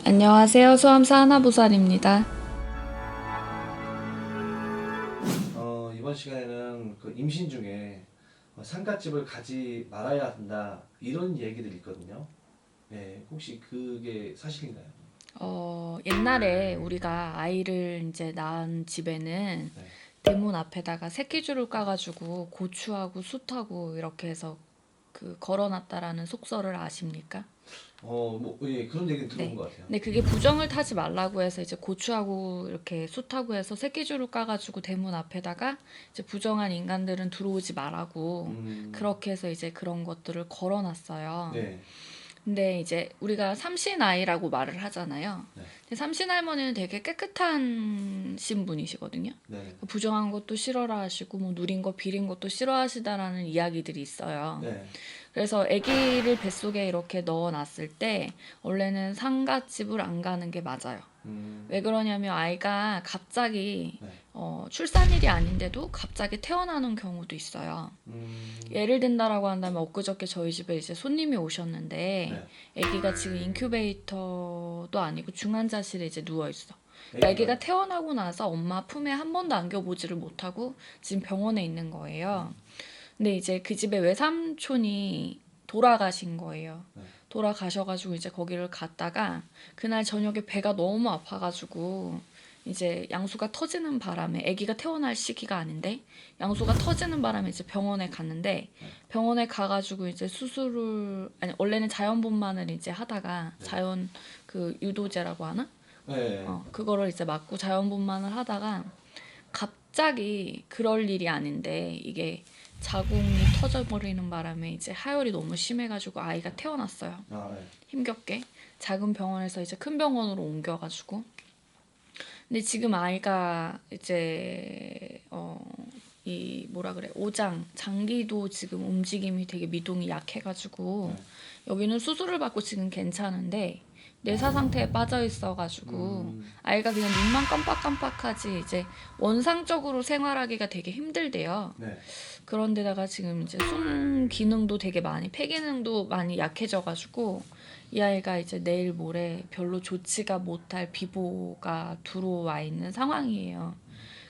안녕하세요. 수험사 하나부살입니다. 이번 시간에는 그 임신 중에 상갓집을 가지 말아야 한다 이런 얘기들이 있거든요. 네, 혹시 그게 사실인가요? 옛날에 우리가 아이를 이제 낳은 집에는 네. 대문 앞에다가 새끼줄을 까가지고 고추하고 숯하고 이렇게 해서 그 걸어놨다라는 속설을 아십니까? 예, 그런 얘기는 들어본 네. 것 같아요. 근데 그게 부정을 타지 말라고 해서 이제 고추하고 이렇게 숯하고 해서 새끼줄을 까가지고 대문 앞에다가 이제 부정한 인간들은 들어오지 말라고 음, 그렇게 해서 이제 그런 것들을 걸어놨어요. 네, 근데 이제 우리가 삼신아이라고 말을 하잖아요. 네, 근데 삼신할머니는 되게 깨끗하신 분이시거든요. 네, 부정한 것도 싫어라 하시고 뭐 누린 거 비린 것도 싫어하시다라는 이야기들이 있어요. 네, 그래서 아기를 뱃속에 이렇게 넣어놨을 때 원래는 상갓집을 안 가는 게 맞아요. 왜 음, 그러냐면 아이가 갑자기 네, 출산일이 아닌데도 갑자기 태어나는 경우도 있어요. 음, 예를 든다라고 한다면 엊그저께 저희 집에 이제 손님이 오셨는데 네. 아기가 지금 인큐베이터도 아니고 중환자실에 이제 누워 있어. 그러니까 아기가 애기가요? 태어나고 나서 엄마 품에 한 번도 안겨보지를 못하고 지금 병원에 있는 거예요. 근데 이제 그 집에 외삼촌이 돌아가신 거예요. 네, 돌아가셔가지고 이제 거기를 갔다가 그날 저녁에 배가 너무 아파가지고 이제 양수가 터지는 바람에 아기가 태어날 시기가 아닌데 양수가 터지는 바람에 이제 병원에 갔는데 네, 병원에 가가지고 이제 수술을 아니 원래는 자연분만을 이제 하다가 네, 자연 그 유도제라고 하나? 네, 그거를 이제 맞고 자연분만을 하다가 갑자기 그럴 일이 아닌데 이게 자궁이 터져버리는 바람에 이제 하혈이 너무 심해가지고 아이가 태어났어요. 네, 힘겹게 작은 병원에서 이제 큰 병원으로 옮겨가지고 근데 지금 아이가 이제 이 뭐라 그래 오장 장기도 지금 움직임이 되게 미동이 약해가지고 네, 여기는 수술을 받고 지금 괜찮은데 뇌사 상태에 빠져 있어가지고 음, 아이가 그냥 눈만 깜빡깜빡하지 이제 원상적으로 생활하기가 되게 힘들대요. 네, 그런데다가 지금 이제 숨 기능도 되게 많이 폐 기능도 많이 약해져가지고 이 아이가 이제 내일 모레 별로 좋지가 못할 비보가 들어와 있는 상황이에요.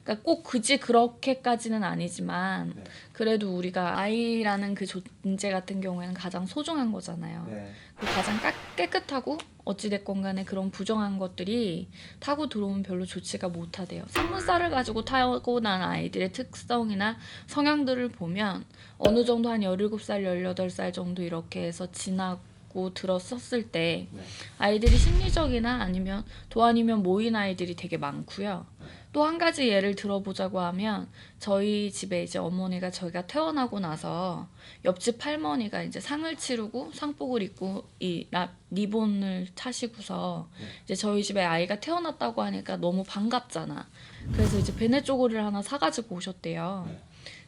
그러니까 꼭 굳이 그렇게까지는 아니지만 네, 그래도 우리가 아이라는 그 존재 같은 경우에는 가장 소중한 거잖아요. 네, 그 가장 깨끗하고 어찌됐건 간에 그런 부정한 것들이 타고 들어오면 별로 좋지가 못하대요. 산문살을 가지고 타고 난 아이들의 특성이나 성향들을 보면 어느 정도 한 17살, 18살 정도 이렇게 해서 지나고 들었었을 때 네, 아이들이 심리적이나 아니면 도안이면 모인 아이들이 되게 많고요. 또 한 가지 예를 들어보자고 하면 저희 집에 이제 어머니가 저희가 태어나고 나서 옆집 할머니가 이제 상을 치르고 상복을 입고 이 리본을 차시고서 네, 이제 저희 집에 아이가 태어났다고 하니까 너무 반갑잖아. 그래서 이제 베네 쪼고리를 하나 사가지고 오셨대요. 네,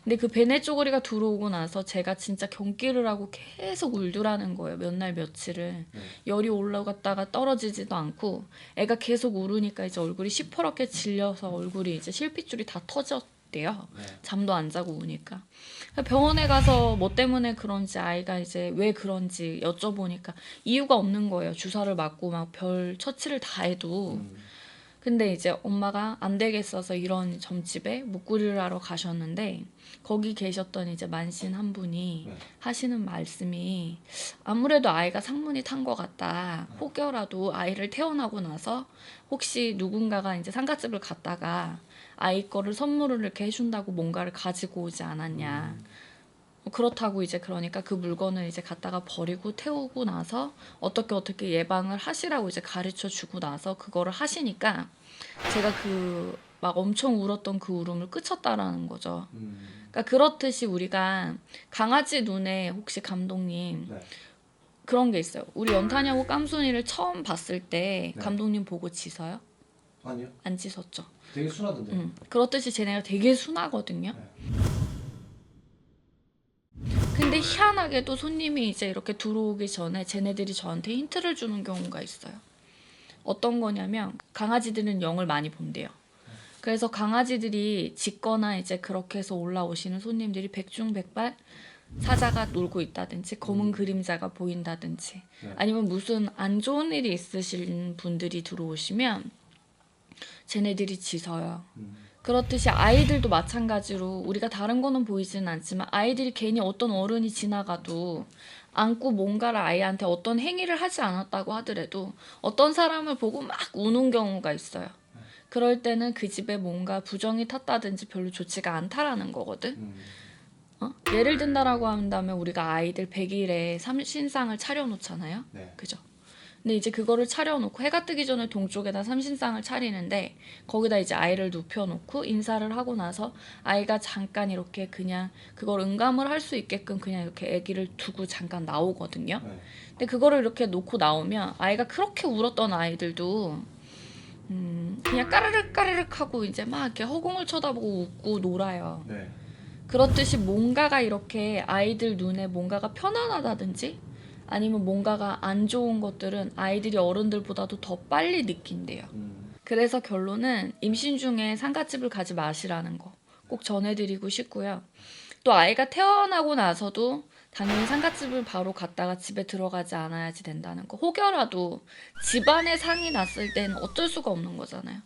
근데 그 베네 쪼고리가 들어오고 나서 제가 진짜 경기를 하고 계속 울더라는 거예요. 몇 날 며칠을. 네, 열이 올라갔다가 떨어지지도 않고 애가 계속 울으니까 이제 얼굴이 시퍼렇게 질려서 얼굴이 이제 실핏줄이 다 터졌대요. 네, 잠도 안 자고 우니까. 병원에 가서 뭐 때문에 그런지 아이가 이제 왜 그런지 여쭤보니까 이유가 없는 거예요. 주사를 맞고 막 별 처치를 다 해도. 음, 근데 이제 엄마가 안 되겠어서 이런 점집에 묵구리를 하러 가셨는데 거기 계셨던 이제 만신 한 분이 네, 하시는 말씀이 아무래도 아이가 상문이 탄 것 같다. 네, 혹여라도 아이를 태어나고 나서 혹시 누군가가 이제 상가집을 갔다가 아이 거를 선물을 이렇게 해준다고 뭔가를 가지고 오지 않았냐. 음, 그렇다고 이제 그러니까 그 물건을 이제 갖다가 버리고 태우고 나서 어떻게 예방을 하시라고 이제 가르쳐 주고 나서 그거를 하시니까 제가 그 막 엄청 울었던 그 울음을 그쳤다라는 거죠. 음, 그러니까 그렇듯이 우리가 강아지 눈에 혹시 감독님 네, 그런 게 있어요. 우리 연타냐고 깜순이를 처음 봤을 때 네, 감독님 보고 짖어요? 아니요, 안 짖었죠. 되게 순하던데요. 그렇듯이 쟤네가 되게 순하거든요. 네, 근데 희한하게도 손님이 이제 이렇게 들어오기 전에 쟤네들이 저한테 힌트를 주는 경우가 있어요. 어떤 거냐면 강아지들은 영을 많이 본대요. 그래서 강아지들이 짖거나 이제 그렇게 해서 올라오시는 손님들이 백중백발 사자가 놀고 있다든지 검은 그림자가 보인다든지 네. 아니면 무슨 안 좋은 일이 있으신 분들이 들어오시면 쟤네들이 짖어요. 그렇듯이 아이들도 마찬가지로 우리가 다른 거는 보이지는 않지만 아이들이 괜히 어떤 어른이 지나가도 안고 뭔가를 아이한테 어떤 행위를 하지 않았다고 하더라도 어떤 사람을 보고 막 우는 경우가 있어요. 그럴 때는 그 집에 뭔가 부정이 탔다든지 별로 좋지가 않다라는 거거든. 예를 든다라고 한다면 우리가 아이들 100일에 삼신상을 차려놓잖아요. 네. 그죠? 근데 이제 그거를 차려놓고 해가 뜨기 전에 동쪽에다 삼신상을 차리는데 거기다 이제 아이를 눕혀놓고 인사를 하고 나서 아이가 잠깐 이렇게 그냥 그걸 응감을 할 수 있게끔 그냥 이렇게 아기를 두고 잠깐 나오거든요. 네. 근데 그거를 이렇게 놓고 나오면 아이가 그렇게 울었던 아이들도 그냥 까르륵 까르륵 하고 이제 막 이렇게 허공을 쳐다보고 웃고 놀아요. 네. 그렇듯이 뭔가가 이렇게 아이들 눈에 뭔가가 편안하다든지 아니면 뭔가가 안 좋은 것들은 아이들이 어른들보다도 더 빨리 느낀대요. 그래서 결론은 임신 중에 상갓집을 가지 마시라는 거 꼭 전해드리고 싶고요. 또 아이가 태어나고 나서도 당연히 상갓집을 바로 갔다가 집에 들어가지 않아야지 된다는 거. 혹여라도 집안에 상이 났을 땐 어쩔 수가 없는 거잖아요.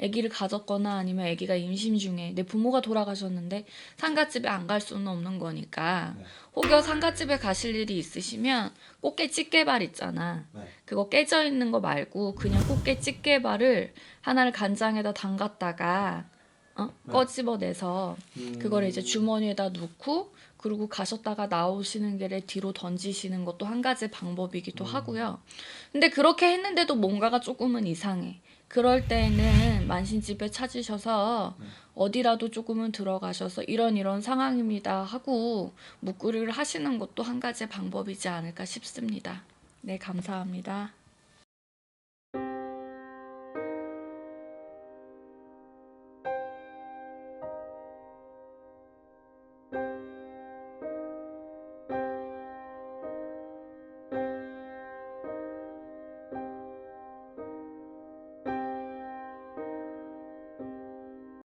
아기를 가졌거나 아니면 아기가 임신 중에 내 부모가 돌아가셨는데 상갓집에 안 갈 수는 없는 거니까 네. 혹여 상갓집에 가실 일이 있으시면 꽃게 찌개발 있잖아. 네. 그거 깨져 있는 거 말고 그냥 꽃게 찌개발을 하나를 간장에다 담갔다가 네. 꺼집어내서 그거를 이제 주머니에다 넣고 그리고 가셨다가 나오시는 길에 뒤로 던지시는 것도 한 가지 방법이기도 하고요. 근데 그렇게 했는데도 뭔가가 조금은 이상해. 그럴 때는 만신집에 찾으셔서 어디라도 조금은 들어가셔서 이런 상황입니다 하고 묵구리를 하시는 것도 한 가지 방법이지 않을까 싶습니다. 네, 감사합니다.